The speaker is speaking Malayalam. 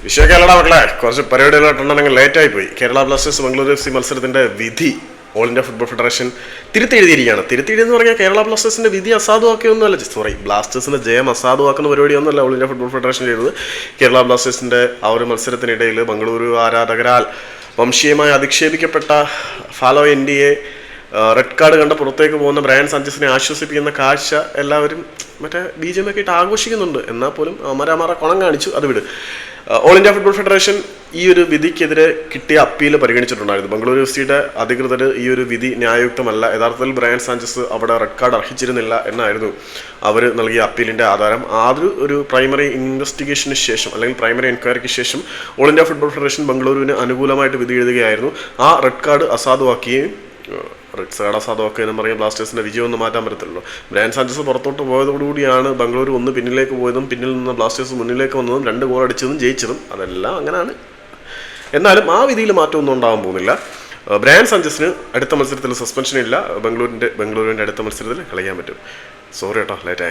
വിഷയക്കേരള മക്കളെ കുറച്ച് പരിപാടികളായിട്ടുണ്ടെങ്കിൽ ലേറ്റായി പോയി. കേരള ബ്ലാസ്റ്റേഴ്സ് ബംഗളൂരു FC മത്സരത്തിന്റെ വിധി ഓൾ ഇന്ത്യ ഫുട്ബോൾ ഫെഡറേഷൻ തിരുത്തിയെഴുതിയിരിക്കുകയാണ്. തിരുത്തിയെഴുതെന്ന് പറഞ്ഞാൽ കേരള ബ്ലാസ്റ്റേഴ്സിന്റെ വിധി അസാധുവാക്കിയൊന്നുമല്ല, ബ്ലാസ്റ്റേഴ്സിന്റെ ജയം അസാധുവാക്കുന്ന പരിപാടിയൊന്നുമല്ല ഓൾ ഇന്ത്യ ഫുട്ബോൾ ഫെഡറേഷൻ ചെയ്തത്. കേരള ബ്ലാസ്റ്റേഴ്സിന്റെ ആ ഒരു മത്സരത്തിനിടയിൽ ബംഗളൂരു ആരാധകരാൽ വംശീയമായി അധിക്ഷേപിക്കപ്പെട്ട ഫാലോ NDA റെഡ് കാർഡ് കണ്ട് പുറത്തേക്ക് പോകുന്ന ബ്രയാൻ സാഞ്ചസിനെ ആശ്വസിപ്പിക്കുന്ന കാഴ്ച എല്ലാവരും മറ്റേ BGM ഒക്കെ ഇട്ട് ആഘോഷിക്കുന്നുണ്ട്. എന്നാൽ പോലും അമരാമാറ കുണം കാണിച്ചു. അത് വിട്. ഓൾ ഇന്ത്യ ഫുട്ബോൾ ഫെഡറേഷൻ ഈ ഒരു വിധിക്കെതിരെ കിട്ടിയ അപ്പീൽ പരിഗണിച്ചിട്ടുണ്ടായിരുന്നു. ബംഗളൂരു FCയുടെ അധികൃതർ ഈ ഒരു വിധി ന്യായയുക്തമല്ല, യഥാർത്ഥത്തിൽ ബ്രയാൻ സാഞ്ചസ് അവിടെ റെഡ് കാർഡ് അർഹിച്ചിരുന്നില്ല എന്നായിരുന്നു അവർ നൽകിയ അപ്പീലിൻ്റെ ആധാരം. ഒരു പ്രൈമറി ഇൻവെസ്റ്റിഗേഷന് ശേഷം അല്ലെങ്കിൽ പ്രൈമറി എൻക്വയറിക്ക് ശേഷം ഓൾ ഇന്ത്യ ഫുട്ബോൾ ഫെഡറേഷൻ ബംഗളൂരുവിന് അനുകൂലമായിട്ട് വിധി എഴുതുകയായിരുന്നു. ആ റെഡ് കാർഡ് അസാധുവാക്കുകയും റെഡ് കാർഡ് അസാധുവാക്കുക എന്ന് പറയുമ്പോൾ ബ്ലാസ്റ്റേഴ്സിന്റെ വിജയം ഒന്നും മാറ്റാൻ പറ്റത്തില്ലല്ലോ. ബ്രയാൻ സാഞ്ചസ് പുറത്തോട്ട് പോയതോടുകൂടിയാണ് ബംഗളൂരു ഒന്ന് പിന്നിലേക്ക് പോയതും പിന്നിൽ നിന്ന് ബ്ലാസ്റ്റേഴ്സ് മുന്നിലേക്ക് വന്നതും 2 ഗോൾ അടിച്ചതും ജയിച്ചതും. അതെല്ലാം അങ്ങനെയാണ്. എന്നാലും ആ വിധിയിൽ മാറ്റമൊന്നും ഉണ്ടാകാൻ പോകുന്നില്ല. ബ്രയാൻ സാഞ്ചസിന് അടുത്ത മത്സരത്തിൽ സസ്പെൻഷൻ ഇല്ല. ബംഗളൂരുവിൻ്റെ അടുത്ത മത്സരത്തിൽ കളിക്കാൻ പറ്റും. സോറി കേട്ടോ, ലേറ്റായി.